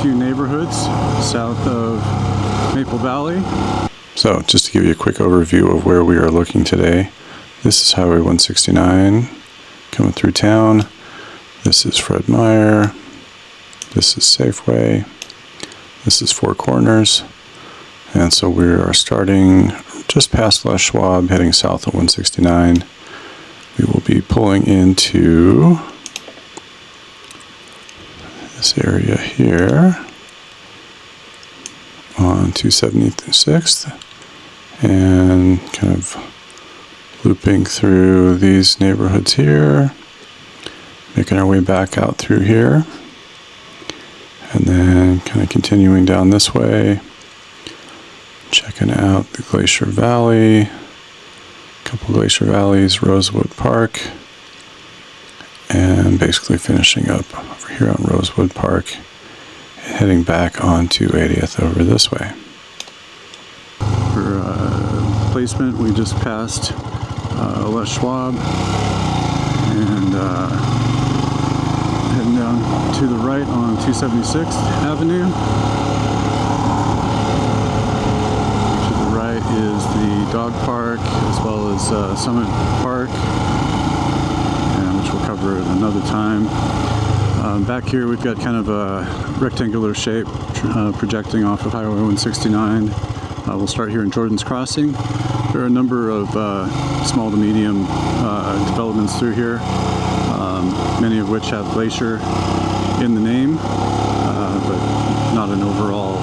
few neighborhoods south of Maple Valley. So just to give you a quick overview of where we are looking today, this is Highway 169 coming through town. This is Fred Meyer. This is Safeway. This is Four Corners. And so we are starting just past Les Schwab, heading south of 169. We will be pulling into this area here on 276th and kind of looping through these neighborhoods here, making our way back out through here, and then kind of continuing down this way, checking out the Glacier Valley, a couple Glacier Valleys, Rosewood, Parke, and basically finishing up over here on Rosewood, Parke, and heading back onto 80th over this way. For placement, we just passed Les Schwab and heading down to the right on 276th Avenue. Is the dog park as well as Summit Park, and which we'll cover at another time. Back here we've got kind of a rectangular shape projecting off of Highway 169. We'll start here in Jordan's Crossing. There are a number of small to medium developments through here, many of which have Glacier in the name, but not an overall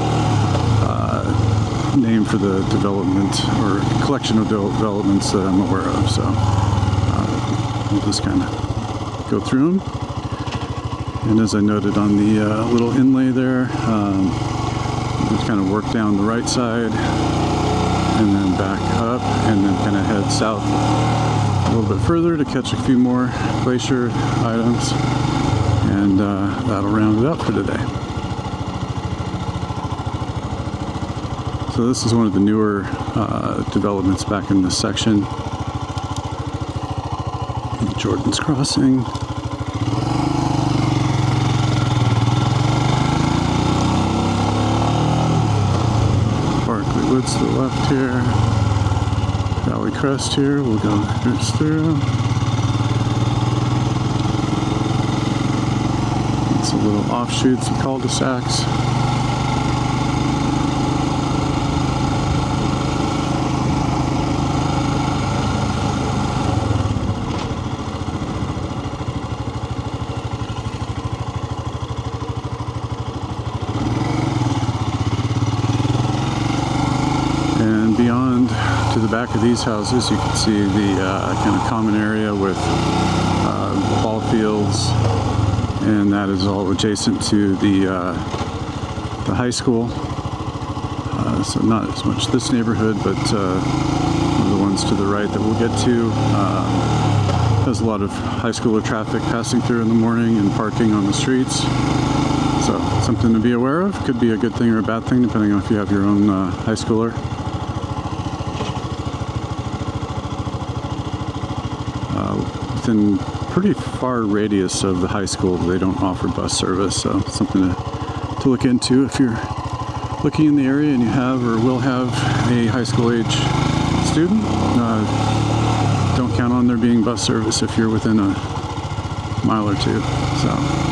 name for the development or collection of developments that I'm aware of. So we'll just kind of go through them. And as I noted on the little inlay there, we'll kind of work down the right side and then back up and then kind of head south a little bit further to catch a few more Glacier items, and that'll round it up for today. So this is one of the newer developments back in this section. Jordan's Crossing. Barklay Woods to the left here. Valley Crest here. We'll go through. It's a little offshoots of cul-de-sacs. Beyond to the back of these houses, you can see the kind of common area with ball fields, and that is all adjacent to the high school. So not as much this neighborhood, but one of the ones to the right that we'll get to has a lot of high schooler traffic passing through in the morning and parking on the streets. So something to be aware of. Could be a good thing or a bad thing depending on if you have your own high schooler. Within pretty far radius of the high school, they don't offer bus service, so something to look into if you're looking in the area and you have or will have a high school age student. Don't count on there being bus service if you're within a mile or two. So.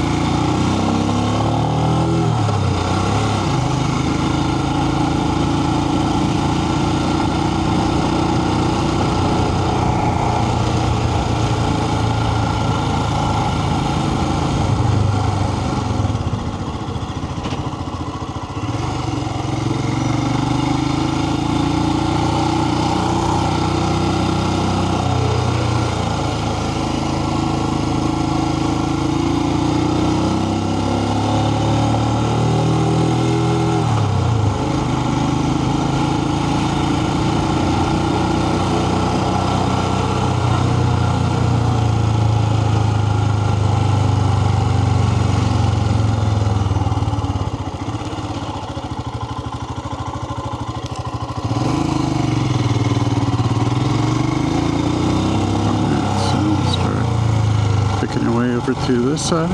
Making your way over to this side.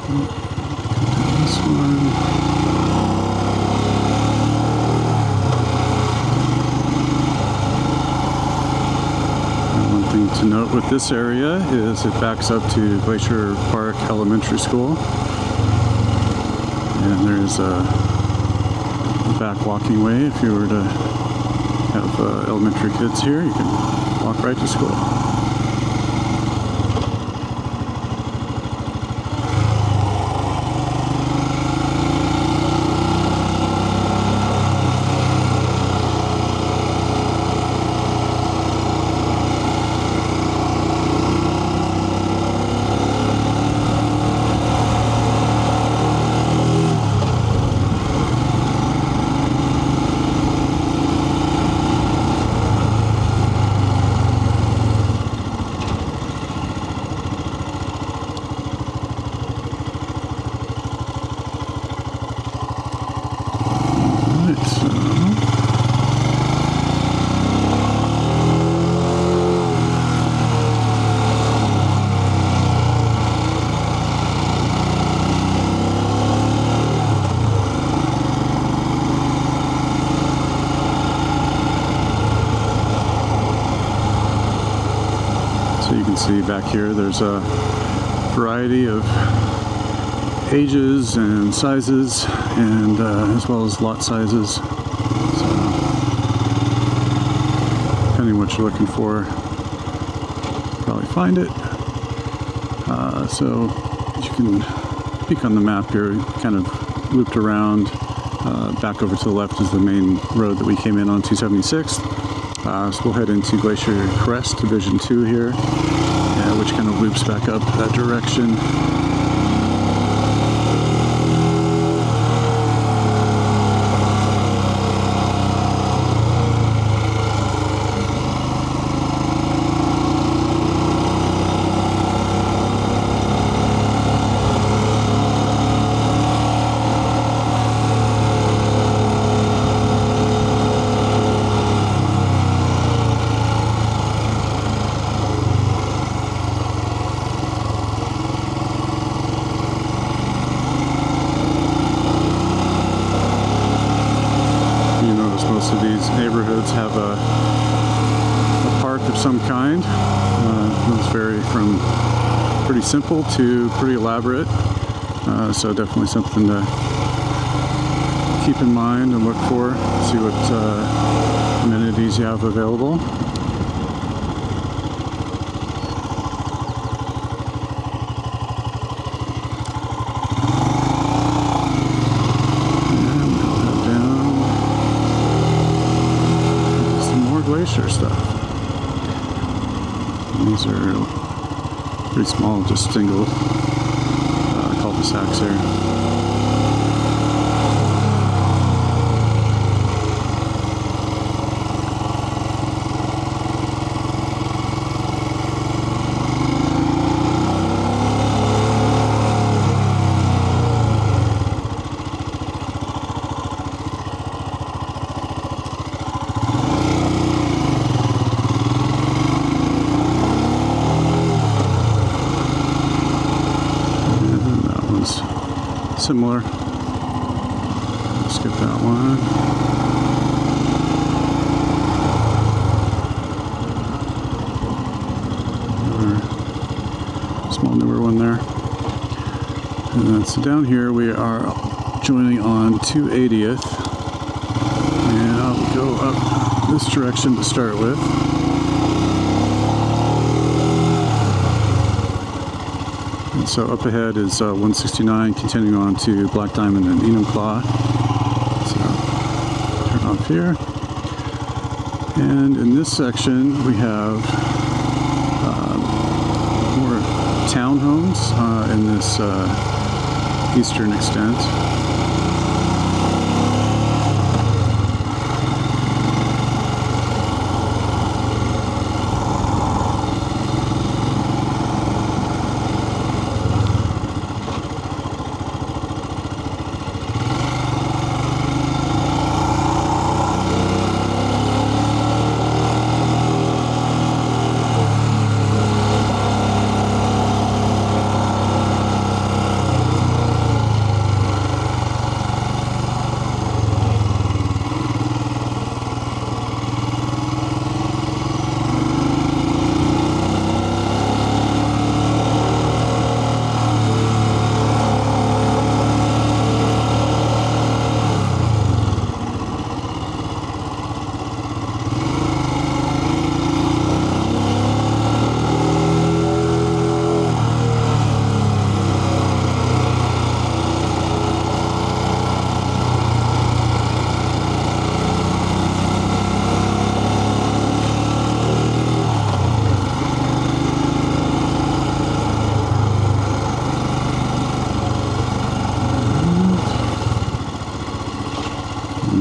This one. To note with this area is it backs up to Glacier Park Elementary School, and there's a back walking way. If you were to have elementary kids here, you can walk right to school. So you can see back here there's a variety of ages and sizes, and as well as lot sizes. So depending on what you're looking for, probably find it. So you can peek on the map here, kind of looped around. Back over to the left is the main road that we came in on 276. So we'll head into Glacier Crest, Division 2 here, which kind of loops back up that direction. Most of these neighborhoods have a park of some kind. Those vary from pretty simple to pretty elaborate. So definitely something to keep in mind and look for, see what amenities you have available. Glacier stuff. These are pretty small, just single cul-de-sacs here. Similar. Skip that one. Small newer one there. And then so down here we are joining on 280th. And I'll go up this direction to start with. So up ahead is 169, continuing on to Black Diamond and Enumclaw. So turn off here. And in this section we have more townhomes in this eastern extent.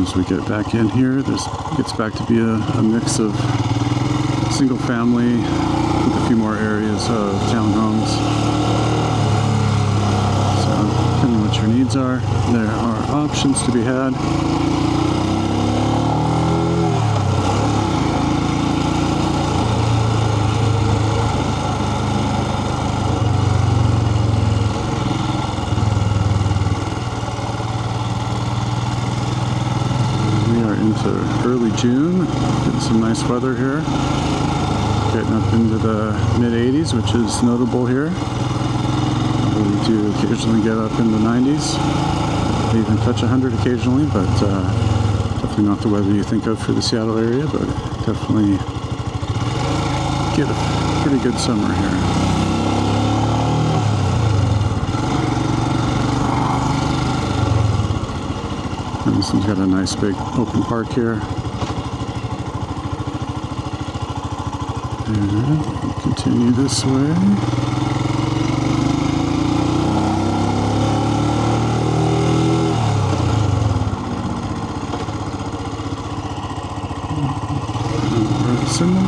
as we get back in here, this gets back to be a mix of single family with a few more areas of townhomes. So, depending on what your needs are, there are options to be had. Early June, getting some nice weather here, getting up into the mid-80s, which is notable here. We do occasionally get up in the 90s, we even touch 100 occasionally, but definitely not the weather you think of for the Seattle area, but definitely get a pretty good summer here. And this one's got a nice big open park here. And we'll continue this way. Similar.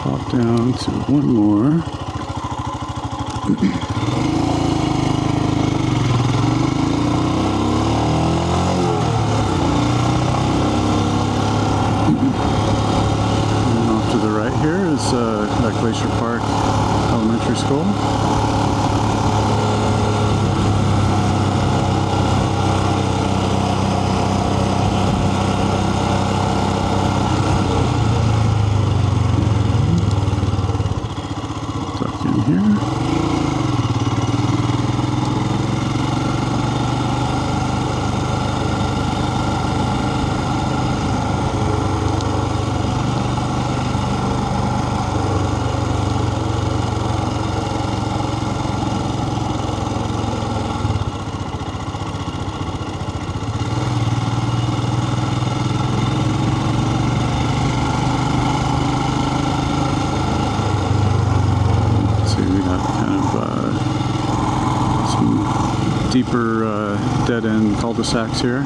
Pop down to one more. And off to the right here is that Glacier Park Elementary School. Deeper dead-end cul-de-sacs here,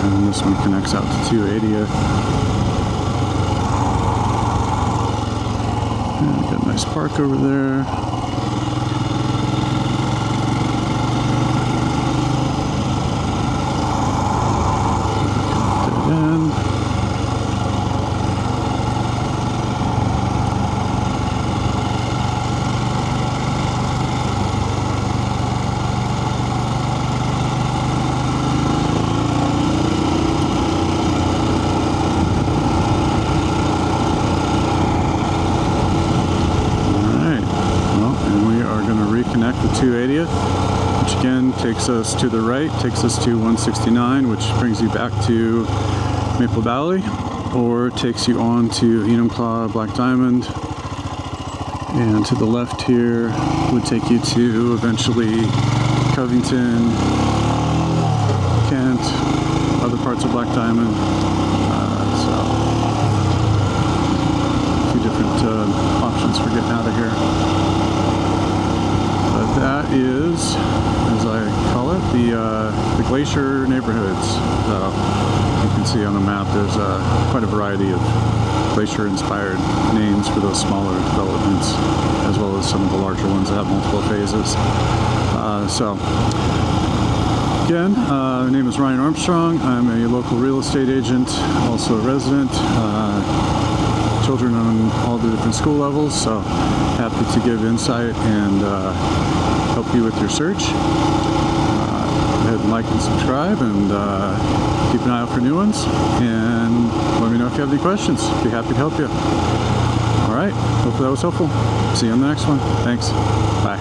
and this one connects out to 280th. And we've got a nice park over there. Dead end. Connect the 280th, which again takes us to the right, takes us to 169, which brings you back to Maple Valley, or takes you on to Enumclaw, Black Diamond, and to the left here would take you to eventually Covington, Kent, other parts of Black Diamond. So a few different options for getting out of here. But that is, as I call it, the Glacier neighborhoods. So you can see on the map there's quite a variety of Glacier-inspired names for those smaller developments, as well as some of the larger ones that have multiple phases. Again, my name is Ryan Armstrong. I'm a local real estate agent, also a resident. Children on all the different school levels, so happy to give insight and help you with your search. Go ahead and like and subscribe, and keep an eye out for new ones, and let me know if you have any questions. Be happy to help you. All right, hopefully that was helpful. See you on the next one. Thanks. Bye.